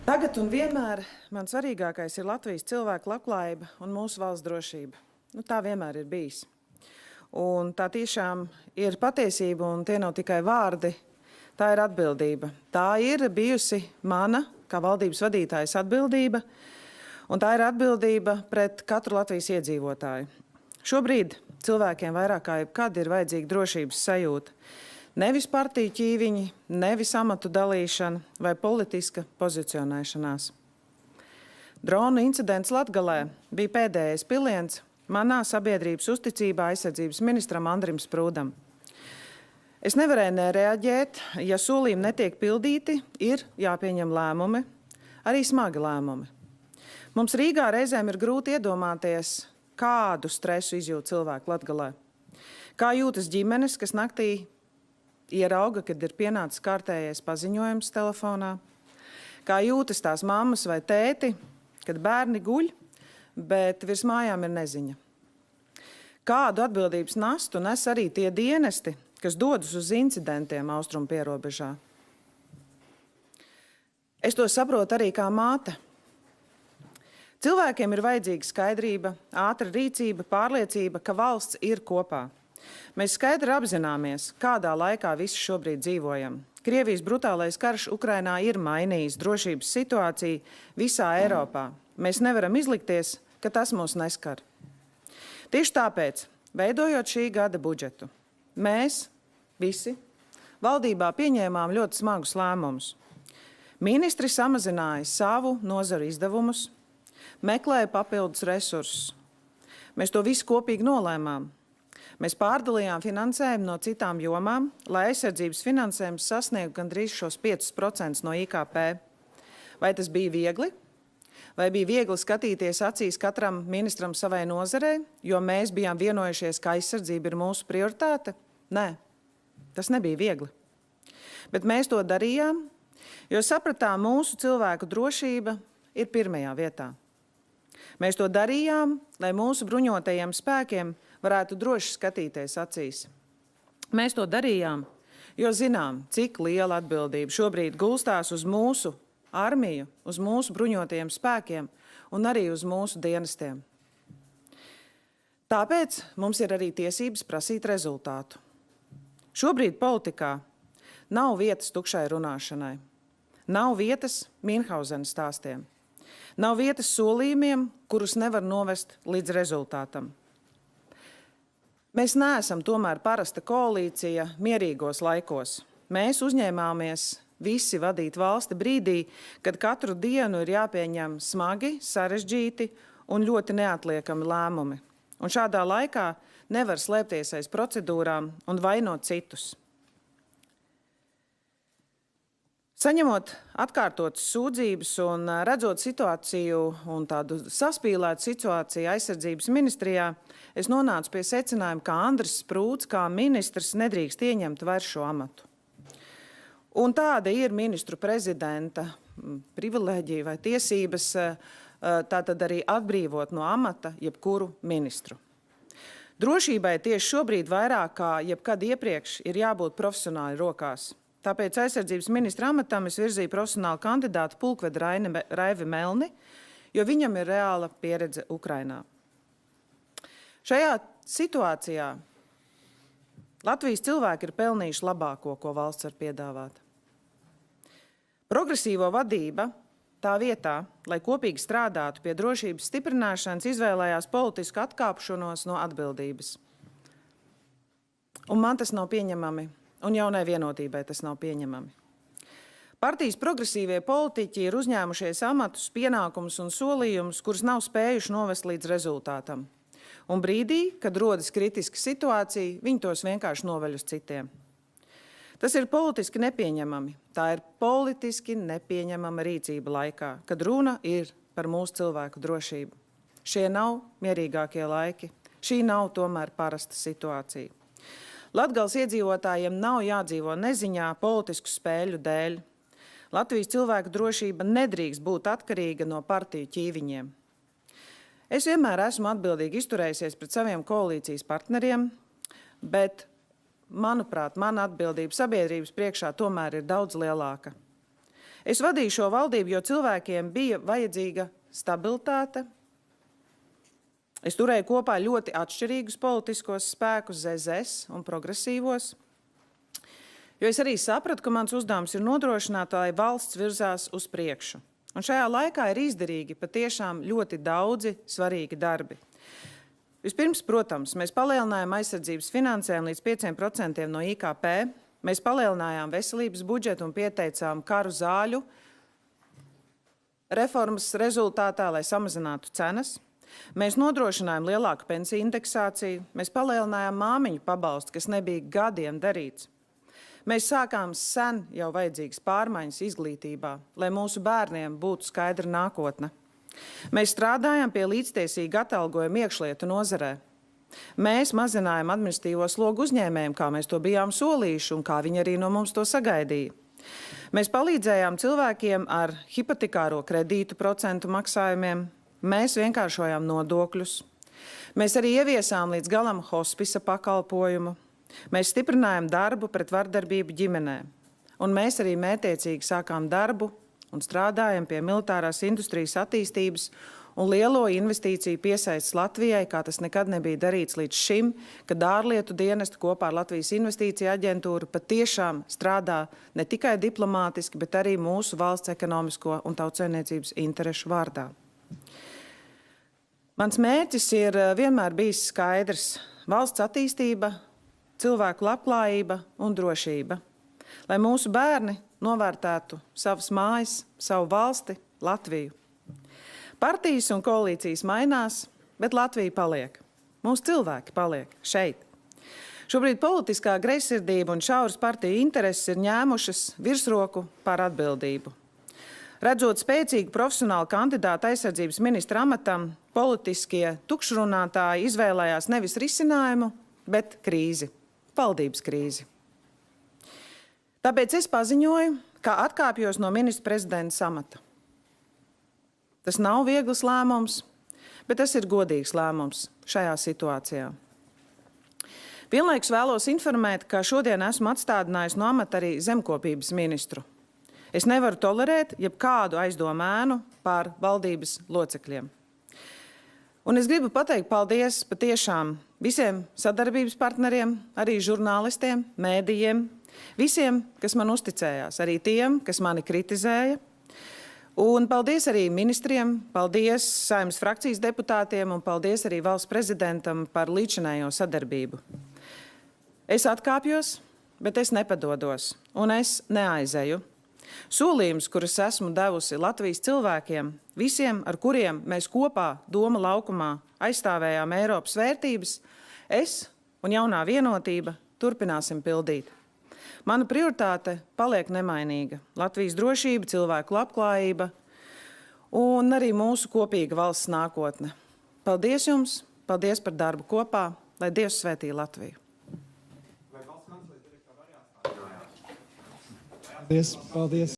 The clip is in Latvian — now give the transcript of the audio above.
Tagad un vienmēr man svarīgākais ir Latvijas cilvēku labklājība un mūsu valsts drošība. Tā vienmēr ir bijis. Un tā tiešām ir patiesība, un tie nav tikai vārdi, tā ir atbildība. Tā ir bijusi mana, kā valdības vadītājas atbildība, un tā ir atbildība pret katru Latvijas iedzīvotāju. Šobrīd cilvēkiem vairāk kā jebkad ir vajadzīga drošības sajūta. Nevis partiju ķīviņi, nevis amatu dalīšana vai politiska pozicionēšanās. Dronu incidents Latgalē bija pēdējais piliens manā sabiedrības uzticībā aizsardzības ministram Andrim Sprūdam. Es nevarēju nereaģēt, ja solījumi netiek pildīti, ir jāpieņem lēmumi, arī smagi lēmumi. Mums Rīgā reizēm ir grūti iedomāties, kādu stresu izjūt cilvēku Latgalē. Kā jūtas ģimenes, kas naktī ierauga, kad ir pienācis kārtējais paziņojums telefonā. Kā jūtas tās mammas vai tēti, kad bērni guļ, bet virs mājām ir neziņa. Kādu atbildības nastu nes arī tie dienesti, kas dodas uz incidentiem austrumu pierobežā. Es to saprotu arī kā māte. Cilvēkiem ir vajadzīga skaidrība, ātra rīcība, pārliecība, ka valsts ir kopā. Mēs skaidri apzināmies, kādā laikā visi šobrīd dzīvojam. Krievijas brutālais karš Ukrainā ir mainījis drošības situāciju visā Eiropā. Mēs nevaram izlikties, ka tas mūs neskar. Tieši tāpēc, veidojot šī gada budžetu, mēs visi valdībā pieņēmām ļoti smagus lēmumus. Ministri samazināja savu nozaru izdevumus, meklēja papildus resursus. Mēs to visu kopīgi nolēmām. Mēs pārdalījām finansējumu no citām jomām, lai aizsardzības finansējums sasniegtu gandrīz šos 5% no IKP. Vai tas bija viegli? Vai bija viegli skatīties acīs katram ministram savai nozarei, jo mēs bijām vienojušies, ka aizsardzība ir mūsu prioritāte? Nē, tas nebija viegli. Bet mēs to darījām, jo sapratām, mūsu cilvēku drošība ir pirmajā vietā. Mēs to darījām, lai mūsu bruņotajiem spēkiem varētu droši skatīties acīs. Mēs to darījām, jo zinām, cik liela atbildība šobrīd gulstās uz mūsu armiju, uz mūsu bruņotajiem spēkiem un arī uz mūsu dienestiem. Tāpēc mums ir arī tiesības prasīt rezultātu. Šobrīd politikā nav vietas tukšai runāšanai, nav vietas Mīnhausenas stāstiem, nav vietas solījumiem, kurus nevar novest līdz rezultātam. Mēs neesam tomēr parasta koalīcija mierīgos laikos. Mēs uzņēmāmies visi vadīt valsti brīdī, kad katru dienu ir jāpieņem smagi, sarežģīti un ļoti neatliekami lēmumi. Un šādā laikā nevar slēpties aiz procedūrām un vainot citus. Saņemot atkārtotas sūdzības un redzot situāciju un tādu saspīlētu situāciju aizsardzības ministrijā, es nonācu pie secinājuma, ka Andris Sprūds kā ministrs nedrīkst ieņemt vairs šo amatu. Un tāda ir ministru prezidenta privilēģija vai tiesības tātad arī atbrīvot no amata jebkuru ministru. Drošībai tieši šobrīd vairāk kā jebkad iepriekš ir jābūt profesionāli rokās. Tāpēc aizsardzības ministra amatam es virzīju profesionālu kandidātu pulkvedi Raivi Melni, jo viņam ir reāla pieredze Ukrainā. Šajā situācijā Latvijas cilvēki ir pelnījuši labāko, ko valsts var piedāvāt. Progresīvo vadība tā vietā, lai kopīgi strādātu pie drošības stiprināšanas, izvēlējās politisku atkāpšanos no atbildības. Un man tas nav pieņemami. Un jaunai vienotībai tas nav pieņemami. Partijas progresīvie politiķi ir uzņēmušies amatus, pienākumus un solījumus, kurus nav spējuši novest līdz rezultātam. Un brīdī, kad rodas kritiska situācija, viņi tos vienkārši noveļ uz citiem. Tas ir politiski nepieņemami. Tā ir politiski nepieņemama rīcība laikā, kad runa ir par mūsu cilvēku drošību. Šie nav mierīgākie laiki. Šī nav tomēr parasta situācija. Latgales iedzīvotājiem nav jādzīvo neziņā politisku spēļu dēļ. Latvijas cilvēku drošība nedrīkst būt atkarīga no partiju ķīviņiem. Es vienmēr esmu atbildīgi izturējusies pret saviem koalīcijas partneriem, bet, manuprāt, mana atbildība sabiedrības priekšā tomēr ir daudz lielāka. Es vadīju šo valdību, jo cilvēkiem bija vajadzīga stabilitāte. Es turēju kopā ļoti atšķirīgus politiskos spēkus, ZZS un progresīvos, jo es arī sapratu, ka mans uzdevums ir nodrošināt, lai valsts virzās uz priekšu. Un šajā laikā ir izdarīgi patiešām ļoti daudzi svarīgi darbi. Vispirms, protams, mēs palielinājām aizsardzības finansējumu līdz 5% no IKP, mēs palielinājām veselības budžetu un pieteicām karu zāļu reformas rezultātā, lai samazinātu cenas. Mēs nodrošinājām lielāku pensiju indeksāciju, mēs palielinājām māmiņu pabalstu, kas nebija gadiem darīts. Mēs sākām sen jau vajadzīgas pārmaiņas izglītībā, lai mūsu bērniem būtu skaidra nākotne. Mēs strādājām pie līdztiesīga atalgojuma iekšlietu nozarē. Mēs mazinājām administratīvo slogu uzņēmējiem, kā mēs to bijām solījuši un kā viņi arī no mums to sagaidīja. Mēs palīdzējām cilvēkiem ar hipotekāro kredītu procentu maksājumiem. Mēs vienkāršojām nodokļus. Mēs arī ieviesām līdz galam hospisa pakalpojumu. Mēs stiprinājām darbu pret vardarbību ģimenē. Un mēs arī mētiecīgi sākām darbu un strādājam pie militārās industrijas attīstības un lielo investīciju piesaists Latvijai, kā tas nekad nebija darīts līdz šim, kad ārlietu dienesti kopā ar Latvijas investīciju aģentūru patiešām strādā ne tikai diplomātiski, bet arī mūsu valsts ekonomisko un tautsaimniecības interešu vārdā. Mans mērķis ir vienmēr bijis skaidrs – valsts attīstība, cilvēku labklājība un drošība, lai mūsu bērni novērtētu savas mājas, savu valsti, Latviju. Partijas un koalīcijas mainās, bet Latvija paliek. Mūsu cilvēki paliek šeit. Šobrīd politiskā greizsirdība un šauras partiju intereses ir ņēmušas virsroku pār atbildību. Redzot spēcīgu profesionālu kandidātu aizsardzības ministra amatam, politiskie tukšrunātāji izvēlējās nevis risinājumu, bet krīzi, valdības krīzi. Tāpēc es paziņoju, ka atkāpjos no ministra prezidenta amata. Tas nav viegls lēmums, bet tas ir godīgs lēmums šajā situācijā. Vienlaikus vēlos informēt, ka šodien esmu atstādinājis no amata arī zemkopības ministru. Es nevaru tolerēt jebkādu aizdomēnu pār valdības locekļiem. Un es gribu pateikt paldies patiešām visiem sadarbības partneriem, arī žurnālistiem, mēdījiem, visiem, kas man uzticējās, arī tiem, kas mani kritizēja. Un paldies arī ministriem, paldies Saeimas frakcijas deputātiem un paldies arī valsts prezidentam par līdzinējo sadarbību. Es atkāpjos, bet es nepadodos un es neaizeju. Solījums, kurus esmu devusi Latvijas cilvēkiem, visiem, ar kuriem mēs kopā Doma laukumā aizstāvējām Eiropas vērtības, es un jaunā vienotība turpināsim pildīt. Mana prioritāte paliek nemainīga – Latvijas drošība, cilvēku labklājība un arī mūsu kopīga valsts nākotne. Paldies jums, paldies par darbu kopā, lai Dievs svētī Latviju. Paldies, paldies.